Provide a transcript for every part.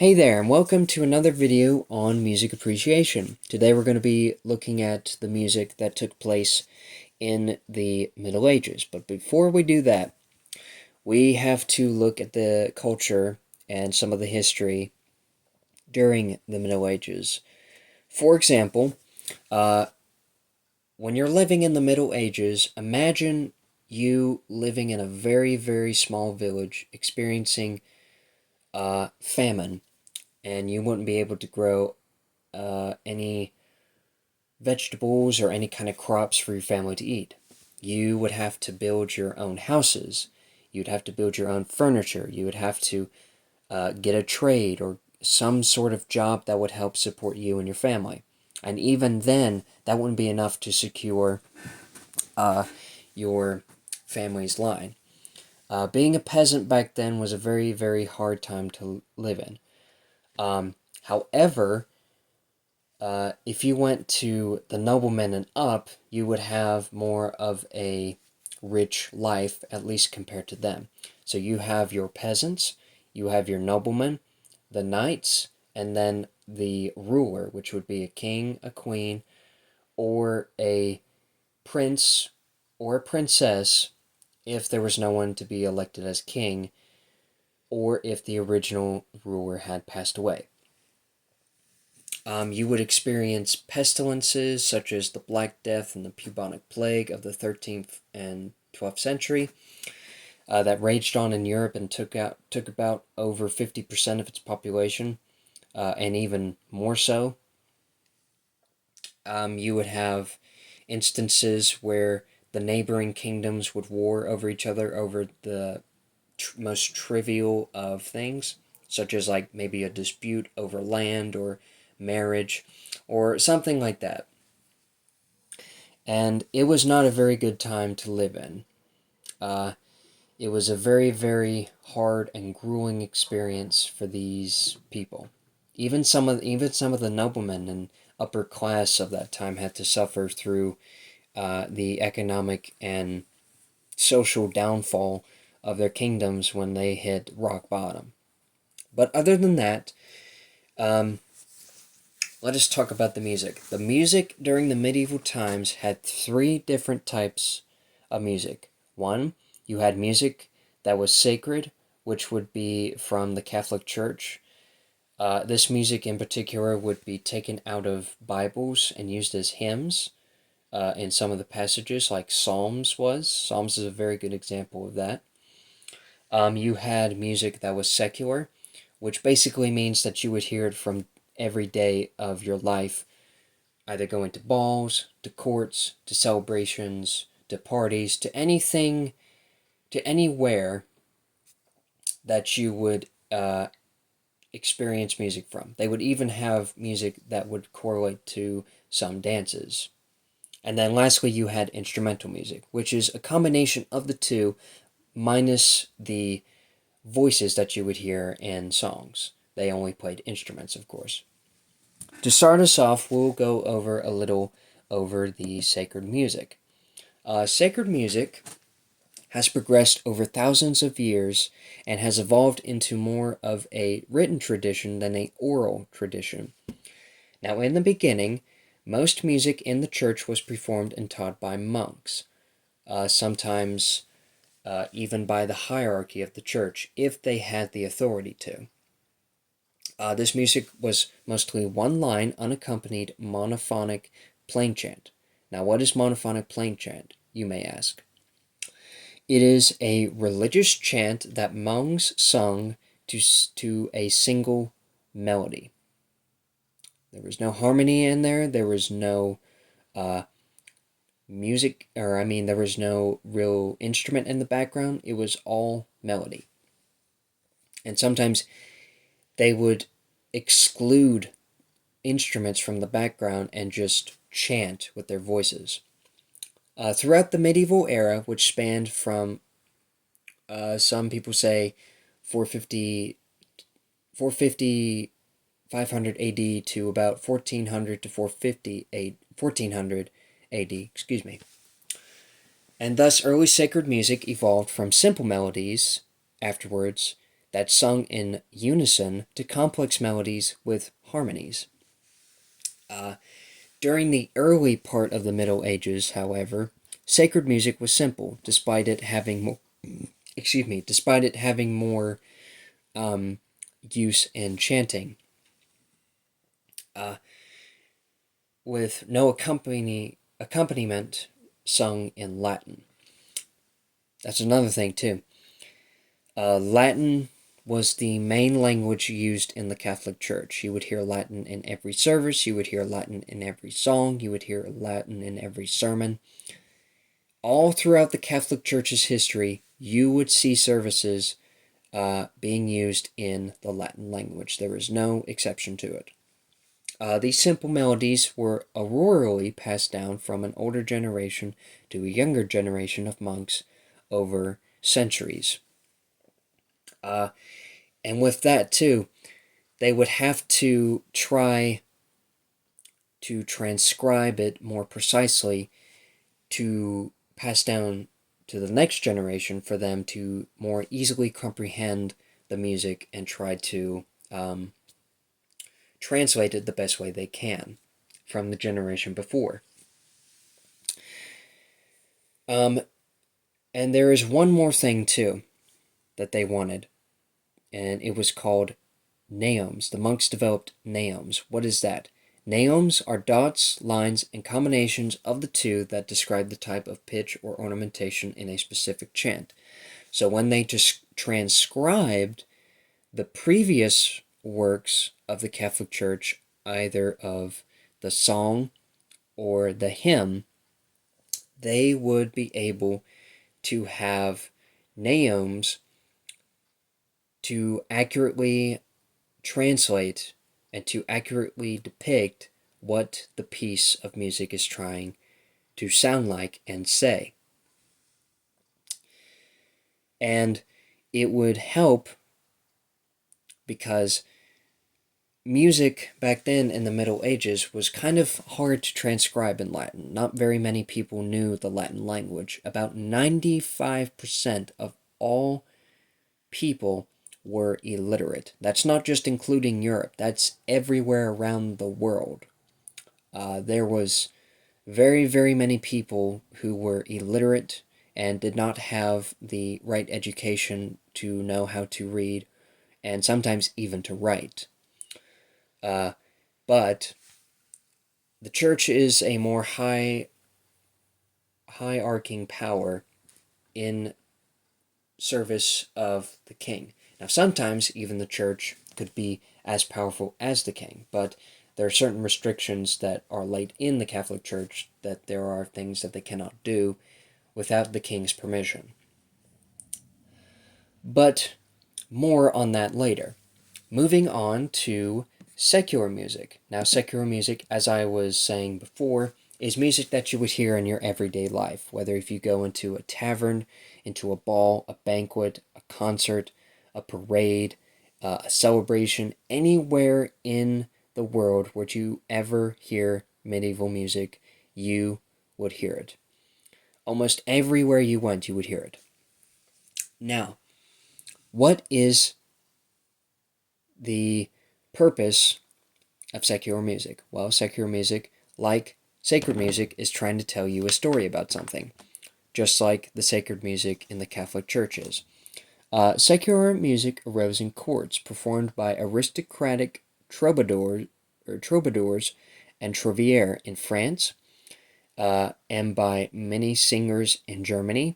Hey there, and welcome to another video on music appreciation. Today we're going to be looking at the music that took place in the Middle Ages. But before we do that, we have to look at the culture and some of the history during the Middle Ages. For example, uh, when you're living in the Middle Ages, imagine you living in a very, very small village experiencing famine, and you wouldn't be able to grow any vegetables or any kind of crops for your family to eat. You would have to build your own houses. You'd have to build your own furniture. You would have to get a trade or some sort of job that would help support you and your family. And even then, that wouldn't be enough to secure your family's line. Being a peasant back then was a very, very hard time to live in. However, if you went to the noblemen and up, you would have more of a rich life, at least compared to them. So you have your peasants, you have your noblemen, the knights, and then the ruler, which would be a king, a queen, or a prince or a princess if there was no one to be elected as king, or if the original ruler had passed away. You would experience pestilences such as the Black Death and the bubonic plague of the 13th and 12th century that raged on in Europe and took about over 50% of its population, and even more so. You would have instances where the neighboring kingdoms would war over each other over the most trivial of things, such as like maybe a dispute over land or marriage or something like that. And it was not a very good time to live in. Uh, it was a very, very hard and grueling experience for these people. Even some of the noblemen and upper class of that time had to suffer through the economic and social downfall of their kingdoms when they hit rock bottom. But other than that, um, let us talk about the music. The music during the medieval times had three different types of music. One, you had music that was sacred, which would be from the Catholic Church. This music in particular would be taken out of Bibles and used as hymns in some of the passages, like Psalms was. Psalms is a very good example of that. You had music that was secular, which basically means that you would hear it from every day of your life, either going to balls, to courts, to celebrations, to parties, to anything, to anywhere that you would experience music from. They would even have music that would correlate to some dances. And then lastly, you had instrumental music, which is a combination of the two, minus the voices that you would hear in songs. They only played instruments, of course. To start us off, we'll go over a little over the sacred music. Sacred music has progressed over thousands of years and has evolved into more of a written tradition than a oral tradition. Now, in the beginning, most music in the church was performed and taught by monks, sometimes even by the hierarchy of the church, if they had the authority to. This music was mostly one line, unaccompanied monophonic plain chant. Now, what is monophonic plain chant, you may ask? It is a religious chant that monks sung to a single melody. There was no harmony in there, there was no music, or I mean, there was no real instrument in the background, it was all melody. And sometimes they would exclude instruments from the background and just chant with their voices. Throughout the medieval era, which spanned from, some people say, 450, 450, 500 AD to about 1400 to 1400 AD, excuse me. And thus early sacred music evolved from simple melodies afterwards that's sung in unison to complex melodies with harmonies. During the early part of the Middle Ages, however, sacred music was simple, despite it having more, despite it having more use in chanting, uh, with no accompaniment sung in Latin. That's another thing too. Latin was the main language used in the Catholic Church. You would hear Latin in every service, you would hear Latin in every song, you would hear Latin in every sermon. All throughout the Catholic Church's history, you would see services being used in the Latin language. There is no exception to it. These simple melodies were aurorally passed down from an older generation to a younger generation of monks over centuries. And with that, too, they would have to try to transcribe it more precisely to pass down to the next generation for them to more easily comprehend the music and try to translate it the best way they can from the generation before. And there is one more thing, too, that they wanted, and it was called names. The monks developed names. What is that? Names are dots, lines, and combinations of the two that describe the type of pitch or ornamentation in a specific chant. So when they just transcribed the previous works of the Catholic Church, either of the song or the hymn, they would be able to have names to accurately translate and to accurately depict what the piece of music is trying to sound like and say. And it would help because music back then in the Middle Ages was kind of hard to transcribe in Latin. Not very many people knew the Latin language. About 95% of all people were illiterate. That's not just including Europe, that's everywhere around the world. There was very, very many people who were illiterate and did not have the right education to know how to read and sometimes even to write. But the church is a more high-arcing power in service of the king. Now, sometimes even the church could be as powerful as the king, but there are certain restrictions that are laid in the Catholic Church that there are things that they cannot do without the king's permission. But more on that later. Moving on to secular music. Now, secular music, as I was saying before, is music that you would hear in your everyday life, whether if you go into a tavern, into a ball, a banquet, a concert, a parade, a celebration, anywhere in the world where you ever hear medieval music, you would hear it. Almost everywhere you went, you would hear it. Now, what is the purpose of secular music? Well, secular music, like sacred music, is trying to tell you a story about something, just like the sacred music in the Catholic churches. Secular music arose in courts performed by aristocratic troubadours and trouvères in France, and by many singers in Germany,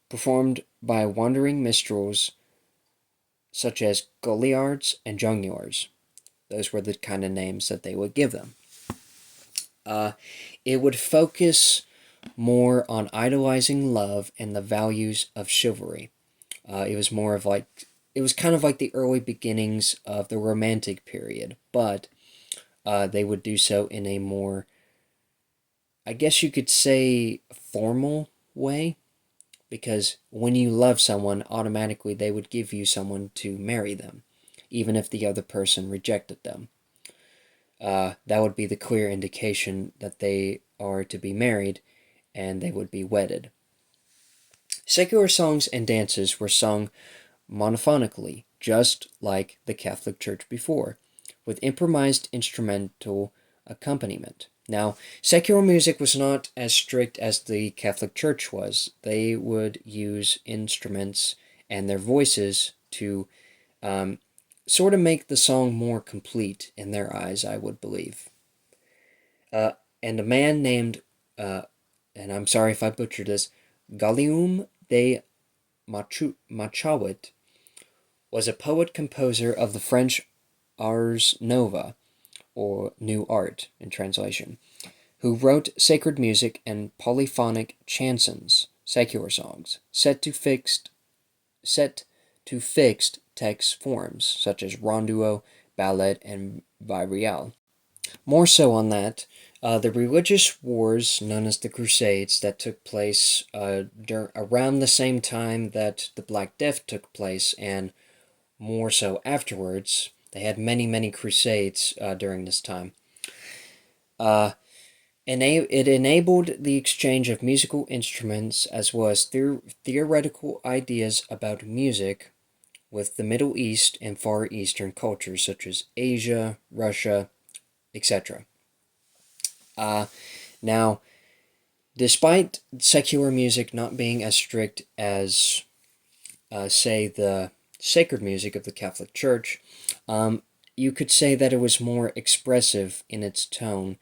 performed by wandering minstrels such as Goliards and Jongleurs. Those were the kind of names that they would give them. It would focus more on idolizing love and the values of chivalry. It was more of like, it was kind of like the early beginnings of the Romantic period, but they would do so in a more, I guess you could say, formal way, because when you love someone, automatically they would give you someone to marry them, even if the other person rejected them. That would be the clear indication that they are to be married and they would be wedded. Secular songs and dances were sung monophonically, just like the Catholic Church before, with improvised instrumental accompaniment. Now, secular music was not as strict as the Catholic Church was. They would use instruments and their voices to sort of make the song more complete in their eyes, I would believe. And a man named, and I'm sorry if I butchered this, Guillaume de Machawit was a poet-composer of the French Ars Nova, or New Art in translation, who wrote sacred music and polyphonic chansons, secular songs, set to fixed text forms, such as rondeau, ballet, and vireale. More so on that, the religious wars known as the Crusades that took place around the same time that the Black Death took place, and more so afterwards. They had many, many crusades during this time. It enabled the exchange of musical instruments as well as theoretical ideas about music with the Middle East and Far Eastern cultures such as Asia, Russia, etc. Now, despite secular music not being as strict as, say, the sacred music of the Catholic Church, you could say that it was more expressive in its tone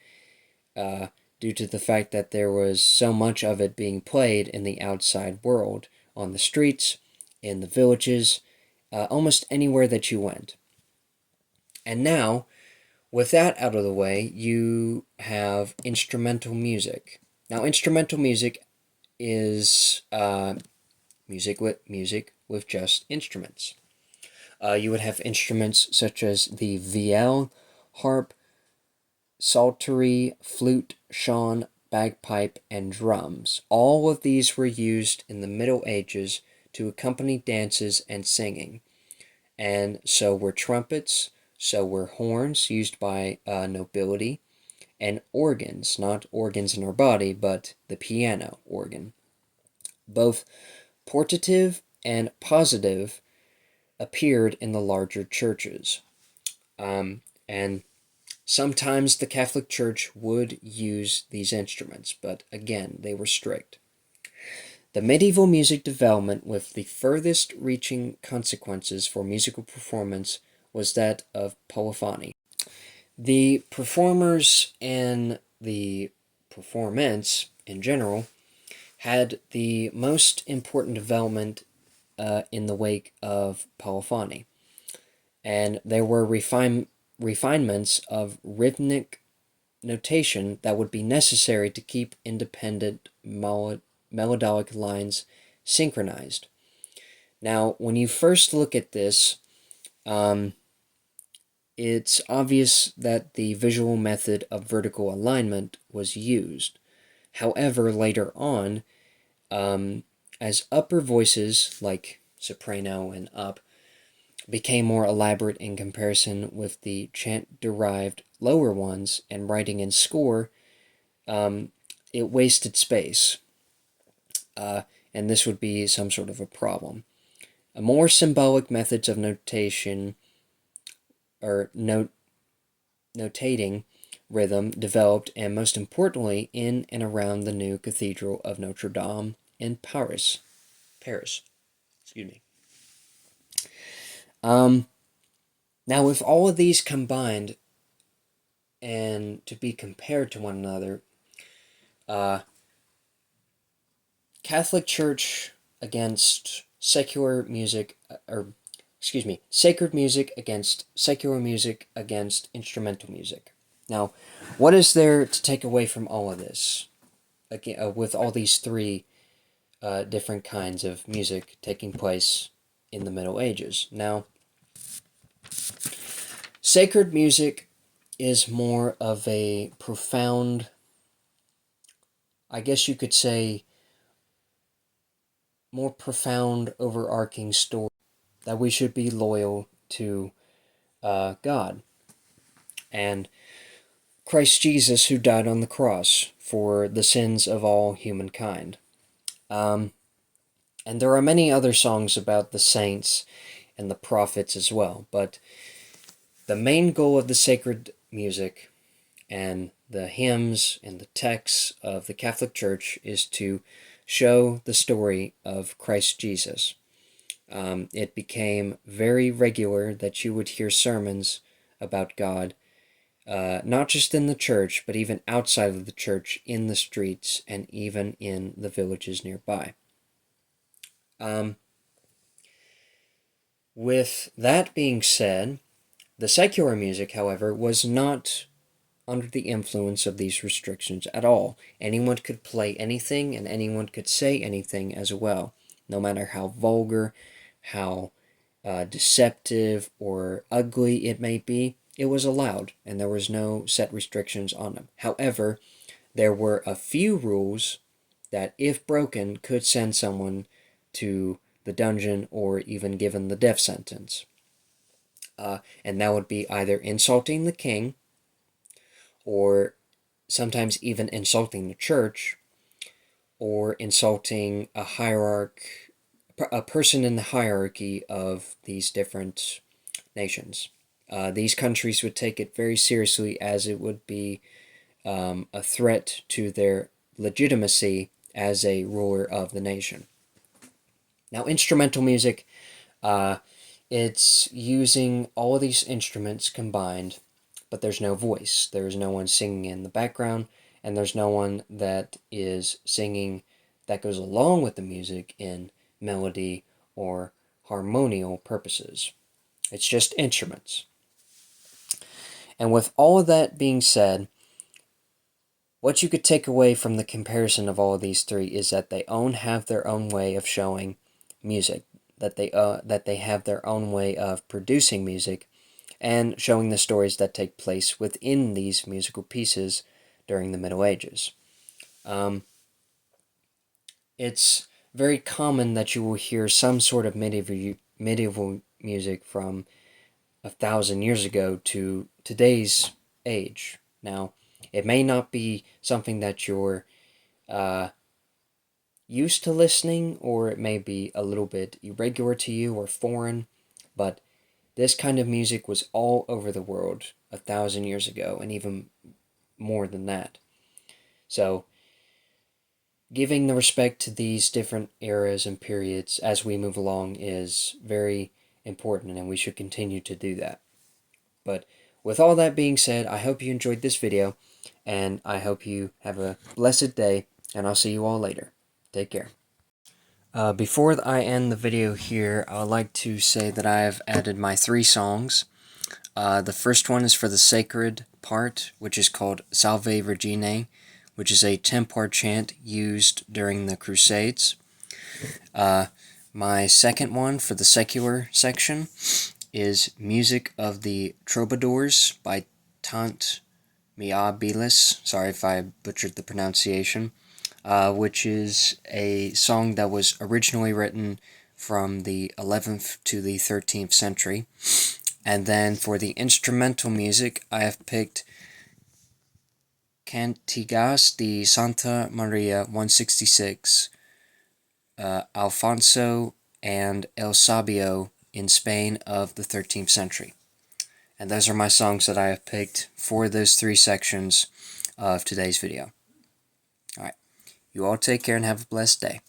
due to the fact that there was so much of it being played in the outside world, on the streets, in the villages, almost anywhere that you went. And now, with that out of the way, you have instrumental music. Now, instrumental music is music with just instruments. You would have instruments such as the viol, harp, psaltery, flute, shan, bagpipe, and drums. All of these were used in the Middle Ages to accompany dances and singing. And so were trumpets, so were horns used by nobility, and organs, not organs in our body, but the piano organ. Both portative and positive appeared in the larger churches. And sometimes the Catholic Church would use these instruments, but again, they were strict. The medieval music development with the furthest reaching consequences for musical performance was that of polyphony. The performers and the performance in general had the most important development in the wake of polyphony. And there were refinements of rhythmic notation that would be necessary to keep independent melodic lines synchronized. Now, when you first look at this, it's obvious that the visual method of vertical alignment was used. However, later on, as upper voices, like soprano and up, became more elaborate in comparison with the chant-derived lower ones and writing in score, it wasted space. And this would be some sort of a problem. A more symbolic methods of notation or notating rhythm developed, and most importantly, in and around the new Cathedral of Notre Dame in Paris. Excuse me. Now, with all of these combined and to be compared to one another, Catholic Church against secular music, sacred music against secular music against instrumental music. Now, what is there to take away from all of this? Again, with all these three different kinds of music taking place in the Middle Ages. Now, sacred music is more of a profound, I guess you could say, more profound, overarching story that we should be loyal to God and Christ Jesus, who died on the cross for the sins of all humankind. And there are many other songs about the saints and the prophets as well. But the main goal of the sacred music and the hymns and the texts of the Catholic Church is to show the story of Christ Jesus. It became very regular that you would hear sermons about God, not just in the church, but even outside of the church, in the streets, and even in the villages nearby. With that being said, the secular music, however, was not under the influence of these restrictions at all. Anyone could play anything and anyone could say anything as well, no matter how vulgar, how deceptive or ugly it may be. It was allowed, and there was no set restrictions on them. However, there were a few rules that, if broken, could send someone to the dungeon or even given the death sentence. And that would be either insulting the king, or sometimes even insulting the church, or insulting a person in the hierarchy of these different nations. These countries would take it very seriously, as it would be a threat to their legitimacy as a ruler of the nation. Now, instrumental music, it's using all of these instruments combined, but there's no voice. There's no one singing in the background, and there's no one that is singing that goes along with the music in melody or harmonial purposes. It's just instruments. And with all of that being said, what you could take away from the comparison of all of these three is that they have their own way of showing music, that they have their own way of producing music, and showing the stories that take place within these musical pieces during the Middle Ages. It's very common that you will hear some sort of medieval music from 1,000 years ago to today's age. Now, it may not be something that you're used to listening, or it may be a little bit irregular to you or foreign, but this kind of music was all over the world 1,000 years ago, and even more than that. So, giving the respect to these different eras and periods as we move along is very important, and we should continue to do that. But with all that being said, I hope you enjoyed this video, and I hope you have a blessed day, and I'll see you all later. Take care. Before I end the video here, I would like to say that I have added my 3 songs. The first one is for the sacred part, which is called Salve Regina, which is a 10-part chant used during the Crusades. My second one for the secular section is Music of the Troubadours by Tant Miabilis. Sorry if I butchered the pronunciation. Which is a song that was originally written from the 11th to the 13th century. And then for the instrumental music, I have picked Cantigas de Santa Maria 166, Alfonso and El Sabio in Spain of the 13th century. And those are my songs that I have picked for those 3 sections of today's video. Alright, you all take care and have a blessed day.